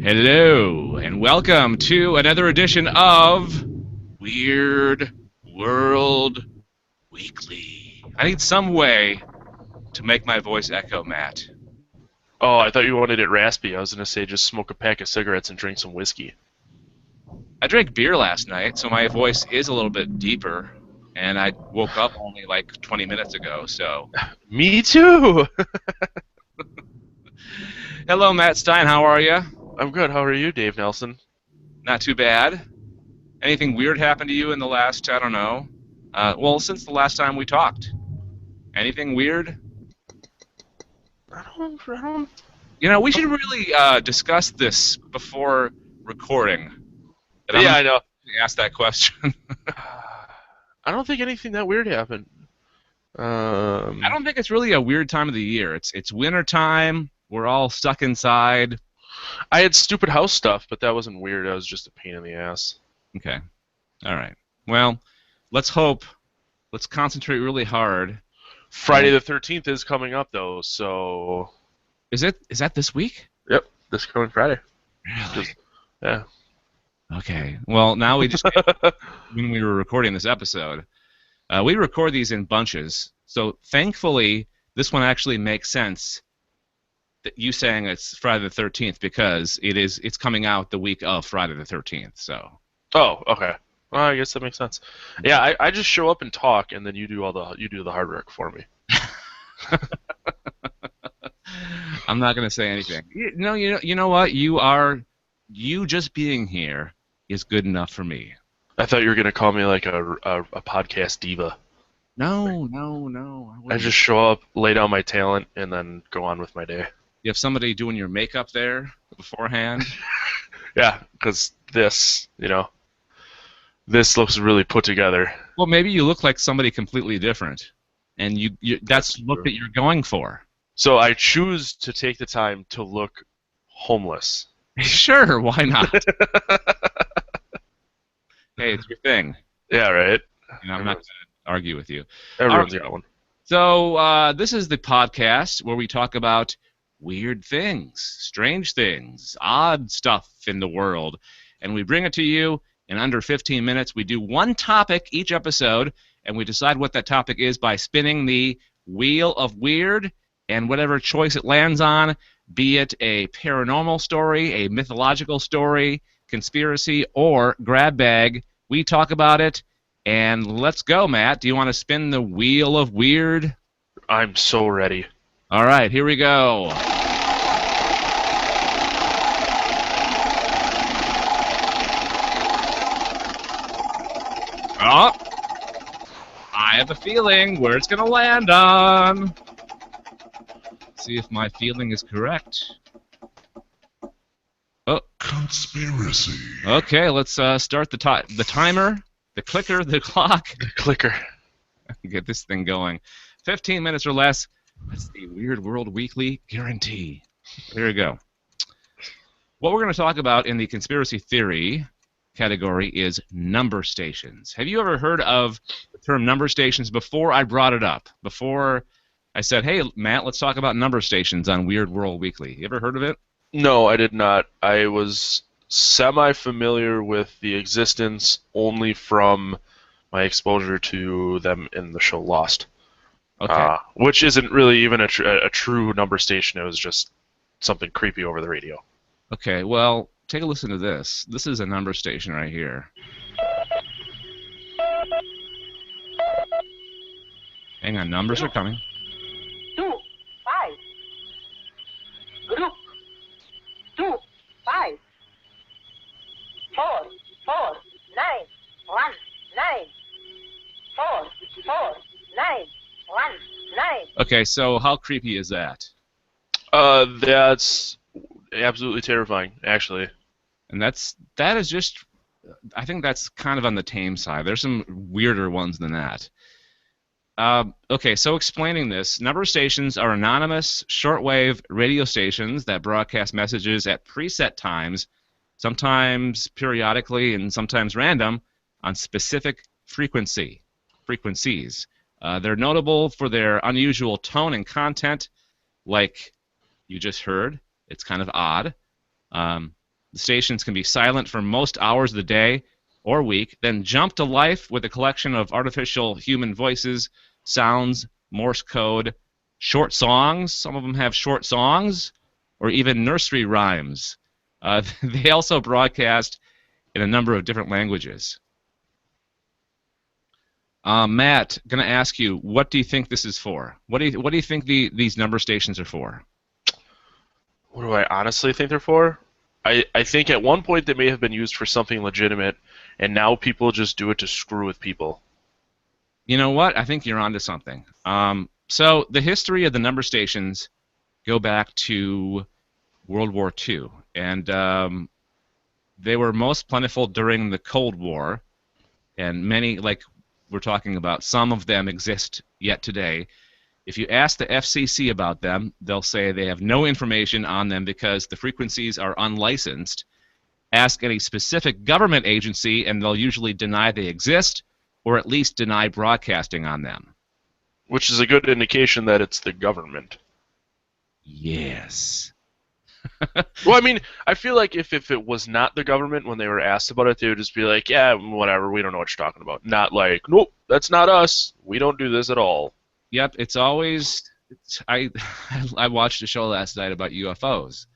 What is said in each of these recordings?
Hello, and welcome to another edition of Weird World Weekly. I need some way to make my voice echo, Matt. Oh, I thought you wanted it raspy. I was going to say just smoke a pack of cigarettes and drink some whiskey. I drank beer last night, so my voice is a little bit deeper, and I woke up only like 20 minutes ago, so. Me too! Hello, Matt Stein, how are you? I'm good. How are you, Dave Nelson? Not too bad. Anything weird happened to you in the last, I don't know, since the last time we talked? Anything weird? I don't... You know, we should really discuss this before recording. Yeah, I know. Ask that question. I don't think anything that weird happened. I don't think it's really a weird time of the year. It's winter time. We're all stuck inside. I had stupid house stuff, but that wasn't weird. That was just a pain in the ass. Okay. All right. Well, let's hope. Let's concentrate really hard. Friday the 13th is coming up, though, so... Is that this week? Yep, this coming Friday. Really? Yeah. Okay. Well, now we just... when we were recording this episode, we record these in bunches, so thankfully this one actually makes sense that you saying it's Friday the 13th because it's coming out the week of Friday the 13th, so... Oh, okay. Well, I guess that makes sense. Yeah, I just show up and talk, and then you do the hard work for me. I'm not gonna say anything. You know what? You just being here is good enough for me. I thought you were gonna call me like a podcast diva. No. I just show up, lay down my talent, and then go on with my day. You have somebody doing your makeup there beforehand. Yeah, because this looks really put together. Well, maybe you look like somebody completely different, and that's the look that you're going for. So I choose to take the time to look homeless. Sure, why not? Hey, it's your thing. Yeah, right. I'm not going to argue with you. Everyone's got one. So this is the podcast where we talk about weird things, strange things, odd stuff in the world, and we bring it to you in under 15 minutes. We do one topic each episode, and we decide what that topic is by spinning the wheel of weird, and whatever choice it lands on, be it a paranormal story, a mythological story, conspiracy, or grab bag, we talk about it. And let's go, Matt. Do you want to spin the wheel of weird? I'm so ready. All right, here we go. Oh, I have a feeling where it's going to land on. See if my feeling is correct. Oh, conspiracy. Okay, let's start the timer, the clicker, the clock. The clicker. Get this thing going. 15 minutes or less. That's the Weird World Weekly guarantee. Here we go. What we're going to talk about in the conspiracy theory category is number stations. Have you ever heard of the term number stations before I brought it up? Before I said, hey, Matt, let's talk about number stations on Weird World Weekly. You ever heard of it? No, I did not. I was semi-familiar with the existence only from my exposure to them in the show Lost. Okay. Which isn't really even a true number station. It was just something creepy over the radio. Okay, well, take a listen to this. This is a number station right here. Hang on, numbers are coming. 2 5 group 2 5 4 4 9 1 9 4 4 9 1 9. Okay, so how creepy is that? That's absolutely terrifying, actually. And that is just, I think that's kind of on the tame side. There's some weirder ones than that. Okay, so explaining this, number stations are anonymous shortwave radio stations that broadcast messages at preset times, sometimes periodically and sometimes random, on specific frequencies. They're notable for their unusual tone and content, like you just heard. It's kind of odd. The stations can be silent for most hours of the day or week, then jump to life with a collection of artificial human voices, sounds, Morse code, short songs. Some of them have short songs, or even nursery rhymes. They also broadcast in a number of different languages. Matt, going to ask you, what do you think this is for? What do you think these number stations are for? What do I honestly think they're for? I think at one point they may have been used for something legitimate, and now people just do it to screw with people. You know what? I think you're onto something. So the history of the number stations go back to World War II, and they were most plentiful during the Cold War, and many, like we're talking about, some of them exist yet today. If you ask the FCC about them, they'll say they have no information on them because the frequencies are unlicensed. Ask any specific government agency, and they'll usually deny they exist, or at least deny broadcasting on them. Which is a good indication that it's the government. Yes. Well, I mean, I feel like if it was not the government, when they were asked about it, they would just be like, yeah, whatever, we don't know what you're talking about. Not like, nope, that's not us. We don't do this at all. Yep, it's always... I watched a show last night about UFOs.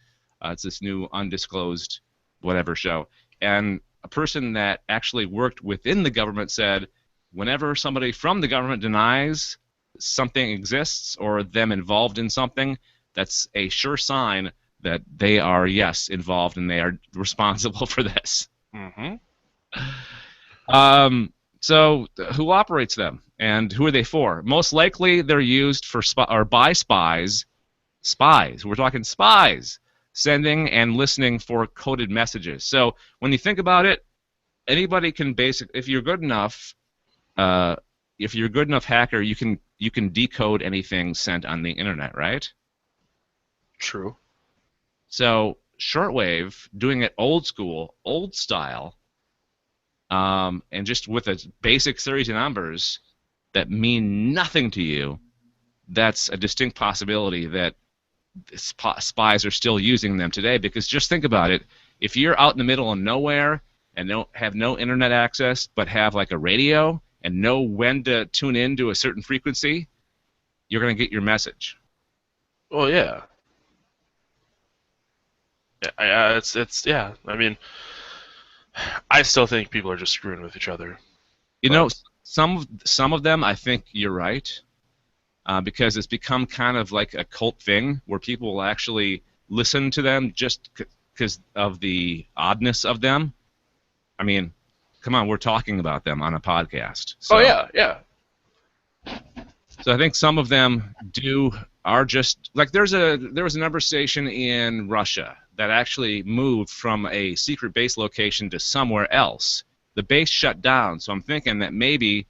It's this new undisclosed whatever show. And a person that actually worked within the government said, whenever somebody from the government denies something exists or them involved in something, that's a sure sign that they are, yes, involved and they are responsible for this. Mm-hmm. So who operates them, and who are they for? Most likely they're used for by spies. Spies. We're talking spies sending and listening for coded messages. So when you think about it, anybody can if you're good enough, hacker, you can decode anything sent on the internet, right? True. So shortwave, doing it old school, old style, and just with a basic series of numbers that mean nothing to you, that's a distinct possibility that spies are still using them today. Because just think about it, if you're out in the middle of nowhere and don't have no internet access but have like a radio and know when to tune in to a certain frequency, you're going to get your message. Oh yeah. Yeah, it's yeah. I mean, I still think people are just screwing with each other. You know, some of them, I think you're right, because it's become kind of like a cult thing where people will actually listen to them just because of the oddness of them. I mean, come on, we're talking about them on a podcast. So, oh yeah, yeah. So I think some of them are just like there was a number station in Russia that actually moved from a secret base location to somewhere else. The base shut down, so I'm thinking that maybe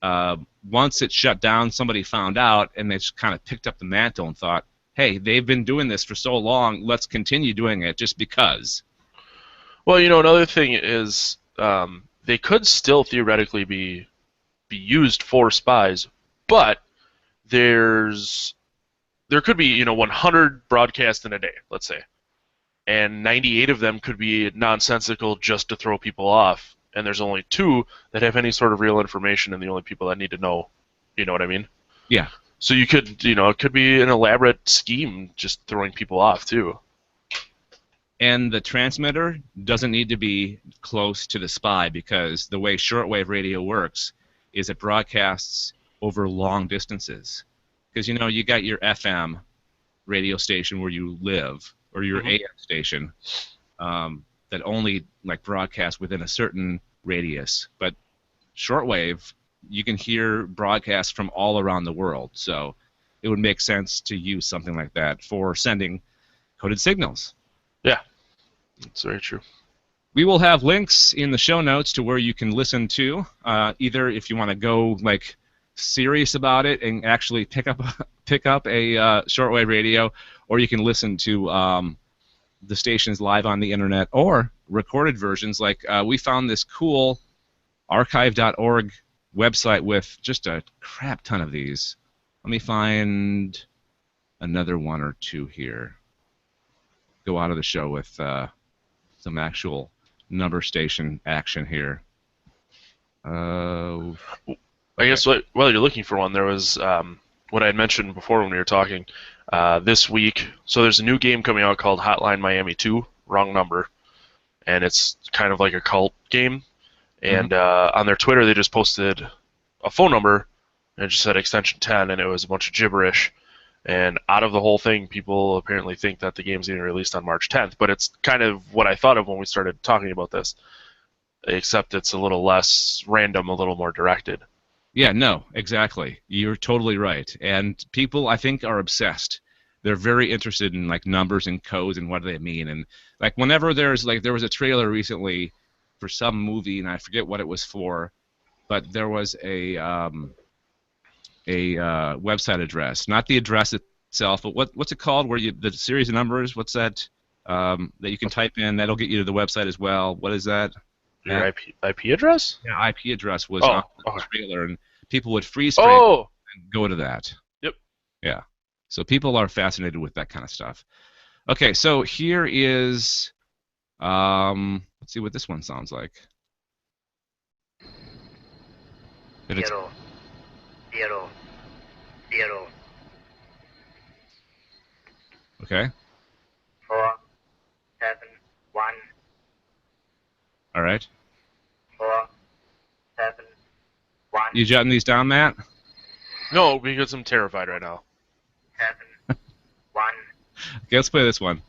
once it shut down, somebody found out and they just kind of picked up the mantle and thought, hey, they've been doing this for so long, let's continue doing it just because. Well, you know, another thing is they could still theoretically be used for spies, but there could be, 100 broadcasts in a day, let's say, and 98 of them could be nonsensical just to throw people off, and there's only 2 that have any sort of real information, and the only people that need to know, you know what I mean? Yeah. So you could, it could be an elaborate scheme just throwing people off too. And the transmitter doesn't need to be close to the spy, because the way shortwave radio works is it broadcasts over long distances. Because, you got your FM radio station where you live, or your AM station that only broadcasts within a certain radius. But shortwave, you can hear broadcasts from all around the world. So it would make sense to use something like that for sending coded signals. Yeah, that's very true. We will have links in the show notes to where you can listen to, either if you want to go serious about it and actually pick up a shortwave radio, or you can listen to the stations live on the internet, or recorded versions. We found this cool archive.org website with just a crap ton of these. Let me find another one or two here. Go out of the show with some actual number station action here. I guess while you're looking for one, there was what I had mentioned before when we were talking this week. So there's a new game coming out called Hotline Miami 2, wrong number, and it's kind of like a cult game. And on their Twitter, they just posted a phone number, and it just said extension 10, and it was a bunch of gibberish. And out of the whole thing, people apparently think that the game's getting released on March 10th. But it's kind of what I thought of when we started talking about this, except it's a little less random, a little more directed. Yeah, no, exactly. You're totally right. And people, I think, are obsessed. They're very interested in like numbers and codes and what do they mean. And like whenever there was a trailer recently for some movie, and I forget what it was for, but there was a website address, not the address itself, but what's it called? Where the series of numbers? What's that? That you can type in. That'll get you to the website as well. What is that? Your IP address? Yeah, IP address was on the trailer, and people would freeze frame and go to that. Yep. Yeah. So people are fascinated with that kind of stuff. Okay, so here is, let's see what this one sounds like. Zero, zero, zero. Okay. 4, 7, 1. All right. 4, 7, 1. You jotting these down, Matt? No, because I'm terrified right now. 7, 1. Okay, let's play this one.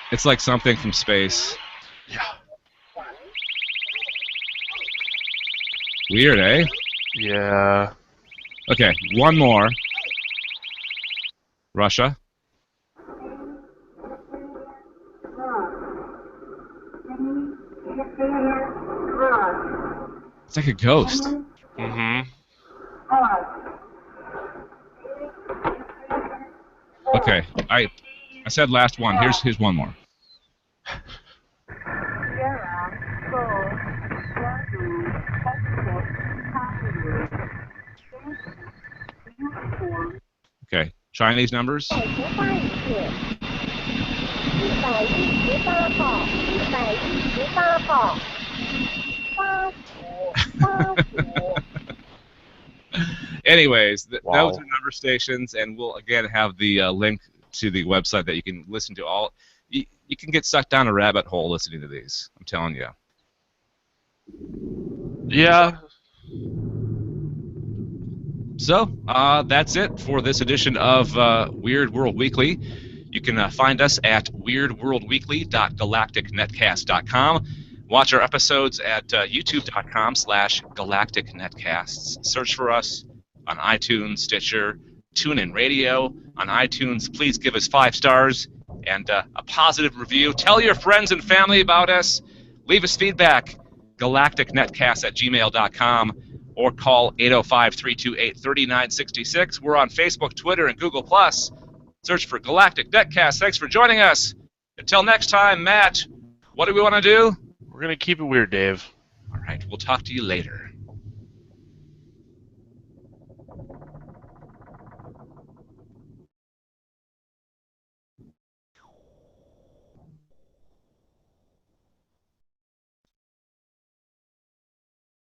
It's like something from space. Yeah. Weird, eh? Yeah. Okay, one more. Russia. It's like a ghost. Mm-hmm. Okay, I said last one. Here's one more. Okay, Chinese numbers. Anyways, those are number stations, and we'll again have the link to the website that you can listen to all. You can get sucked down a rabbit hole listening to these. I'm telling you. Yeah. So that's it for this edition of Weird World Weekly. You can find us at weirdworldweekly.galacticnetcast.com. Watch our episodes at youtube.com/galacticnetcasts. Search for us on iTunes, Stitcher, TuneIn Radio. On iTunes, please give us 5 stars and a positive review. Tell your friends and family about us. Leave us feedback, galacticnetcast@gmail.com, or call 805-328-3966. We're on Facebook, Twitter, and Google+. Search for Galactic Netcast. Thanks for joining us. Until next time, Matt, what do we want to do? We're going to keep it weird, Dave. All right, we'll talk to you later.